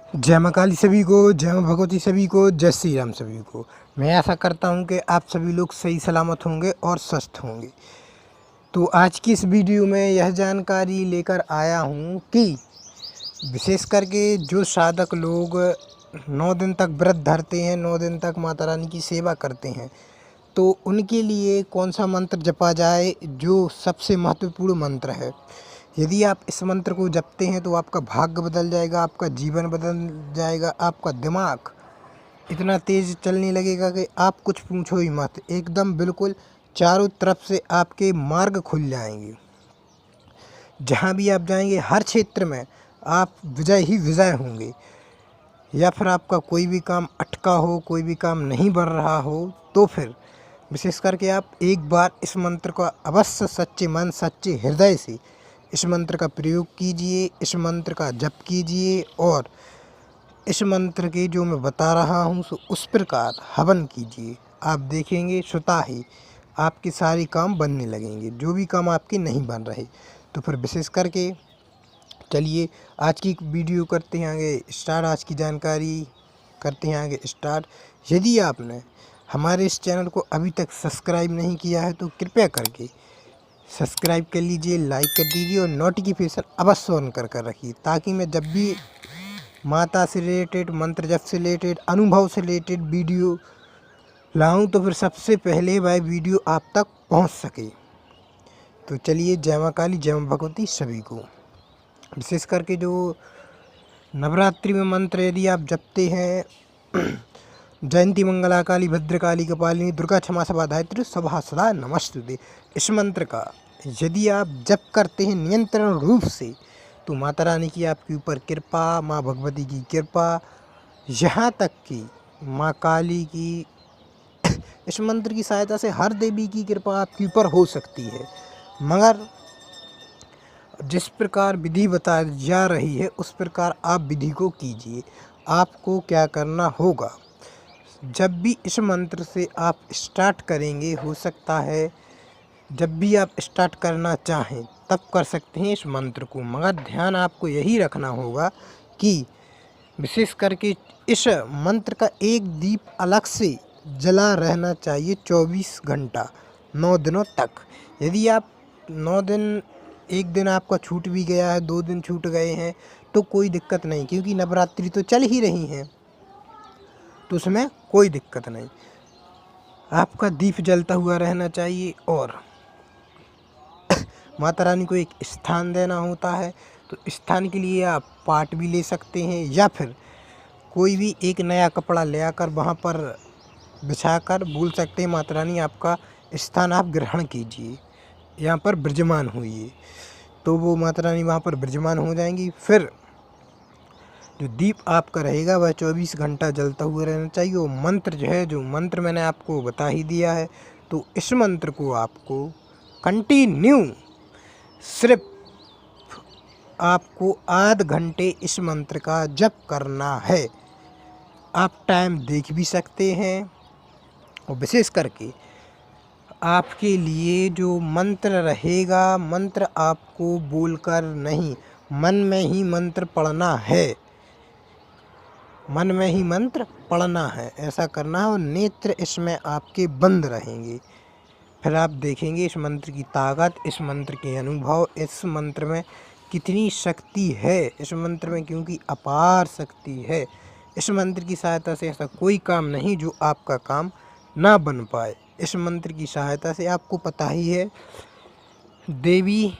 जय माँ काली सभी को, जय माँ भगवती सभी को, जय श्री राम सभी को। मैं आशा करता हूँ कि आप सभी लोग सही सलामत होंगे और स्वस्थ होंगे। तो आज की इस वीडियो में यह जानकारी लेकर आया हूँ कि विशेष करके जो साधक लोग 9 दिन तक व्रत धरते हैं, 9 दिन तक माता रानी की सेवा करते हैं, तो उनके लिए कौन सा मंत्र जपा जाए जो सबसे महत्वपूर्ण मंत्र है। यदि आप इस मंत्र को जपते हैं तो आपका भाग्य बदल जाएगा, आपका जीवन बदल जाएगा, आपका दिमाग इतना तेज़ चलने लगेगा कि आप कुछ पूछो ही मत। एकदम बिल्कुल चारों तरफ से आपके मार्ग खुल जाएंगे। जहाँ भी आप जाएंगे हर क्षेत्र में आप विजय ही विजय होंगे। या फिर आपका कोई भी काम अटका हो, कोई भी काम नहीं बढ़ रहा हो, तो फिर विशेष करके आप एक बार इस मंत्र का अवश्य सच्चे मन सच्चे हृदय से इस मंत्र का प्रयोग कीजिए, इस मंत्र का जप कीजिए और इस मंत्र के जो मैं बता रहा हूँ सो उस प्रकार हवन कीजिए। आप देखेंगे स्वतः ही आपके सारे काम बनने लगेंगे, जो भी काम आपके नहीं बन रहे। तो फिर विशेष करके चलिए आज की वीडियो करते हैं आगे स्टार्ट, आज की जानकारी करते हैं आगे स्टार्ट। यदि आपने हमारे इस चैनल को अभी तक सब्सक्राइब नहीं किया है तो कृपया करके सब्सक्राइब कर लीजिए, लाइक कर दीजिए और नोटिफिकेशन अवश्य ऑन कर रखिए, ताकि मैं जब भी माता से रिलेटेड, मंत्र जप से रिलेटेड, अनुभव से रिलेटेड वीडियो लाऊं तो फिर सबसे पहले वह वीडियो आप तक पहुंच सके। तो चलिए जय माँ काली, जय माँ भगवती सभी को। विशेष करके जो नवरात्रि में मंत्र यदि आप जपते हैं जयंती मंगला काली भद्रकाली कपालिनी दुर्गा क्षमा सभा धायत्री सभा सदा नमस्तुते, इस मंत्र का यदि आप जप करते हैं नियंत्रण रूप से तो माता रानी की आपके ऊपर कृपा, माँ भगवती की कृपा, यहाँ तक कि माँ काली की इस मंत्र की सहायता से हर देवी की कृपा आपके ऊपर हो सकती है। मगर जिस प्रकार विधि बताई जा रही है उस प्रकार आप विधि को कीजिए। आपको क्या करना होगा, जब भी इस मंत्र से आप स्टार्ट करेंगे, हो सकता है जब भी आप स्टार्ट करना चाहें तब कर सकते हैं इस मंत्र को, मगर ध्यान आपको यही रखना होगा कि विशेष करके इस मंत्र का एक दीप अलग से जला रहना चाहिए 24 घंटा 9 दिनों तक। यदि आप 9 दिन, एक दिन आपका छूट भी गया है, 2 दिन छूट गए हैं तो कोई दिक्कत नहीं, क्योंकि नवरात्रि तो चल ही रही हैं तो उसमें कोई दिक्कत नहीं। आपका दीप जलता हुआ रहना चाहिए और माता रानी को एक स्थान देना होता है, तो स्थान के लिए आप पाट भी ले सकते हैं या फिर कोई भी एक नया कपड़ा ले आकर वहाँ पर बिछाकर बोल सकते हैं माता रानी आपका स्थान आप ग्रहण कीजिए, यहाँ पर विराजमान होइए। तो वो माता रानी वहाँ पर विराजमान हो जाएंगी। फिर जो दीप आपका रहेगा वह 24 घंटा जलता हुआ रहना चाहिए। वो मंत्र जो है, जो मंत्र मैंने आपको बता ही दिया है, तो इस मंत्र को आपको कंटिन्यू सिर्फ आपको आध घंटे इस मंत्र का जप करना है। आप टाइम देख भी सकते हैं और विशेष करके आपके लिए जो मंत्र रहेगा, मंत्र आपको बोलकर नहीं, मन में ही मंत्र पढ़ना है, मन में ही मंत्र पढ़ना है, ऐसा करना है और नेत्र इसमें आपके बंद रहेंगे। फिर आप देखेंगे इस मंत्र की ताकत, इस मंत्र के अनुभव, इस मंत्र में कितनी शक्ति है, इस मंत्र में क्योंकि अपार शक्ति है। इस मंत्र की सहायता से ऐसा कोई काम नहीं जो आपका काम ना बन पाए। इस मंत्र की सहायता से आपको पता ही है, देवी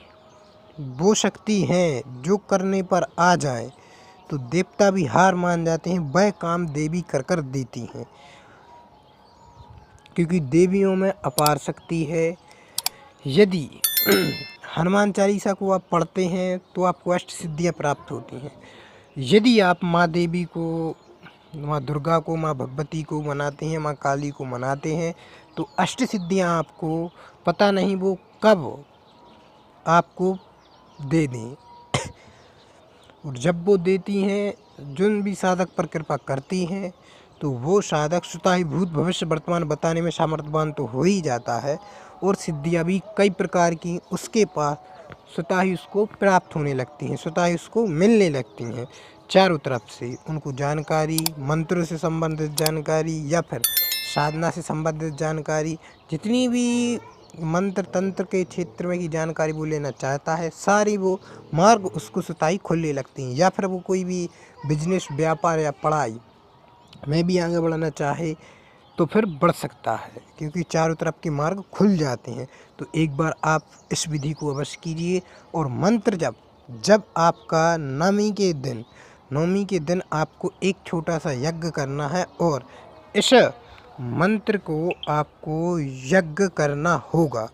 वो शक्ति हैं जो करने पर आ जाए तो देवता भी हार मान जाते हैं, वह काम देवी कर देती हैं, क्योंकि देवियों में अपार शक्ति है। यदि हनुमान चालीसा को आप पढ़ते हैं तो आपको अष्ट सिद्धियाँ प्राप्त होती हैं। यदि आप माँ देवी को, माँ दुर्गा को, माँ भगवती को मनाते हैं, माँ काली को मनाते हैं तो अष्ट सिद्धियाँ आपको पता नहीं वो कब आपको दे दें। और जब वो देती हैं, जिन भी साधक पर कृपा करती हैं, तो वो साधक स्वतः ही भूत भविष्य वर्तमान बताने में सामर्थ्यवान तो हो ही जाता है और सिद्धियाँ भी कई प्रकार की उसके पास स्वतः ही उसको प्राप्त होने लगती हैं, स्वतः ही उसको मिलने लगती हैं। चारों तरफ से उनको जानकारी, मंत्रों से संबंधित जानकारी या फिर साधना से संबंधित जानकारी, जितनी भी मंत्र तंत्र के क्षेत्र में की जानकारी वो लेना चाहता है, सारी वो मार्ग उसको स्वतः ही खुलने लगती हैं। या फिर वो कोई भी बिजनेस, व्यापार या पढ़ाई में भी आगे बढ़ना चाहे तो फिर बढ़ सकता है, क्योंकि चारों तरफ के मार्ग खुल जाते हैं। तो एक बार आप इस विधि को अवश्य कीजिए। और मंत्र जब आपका नवमी के दिन आपको एक छोटा सा यज्ञ करना है, और इस मंत्र को आपको यज्ञ करना होगा।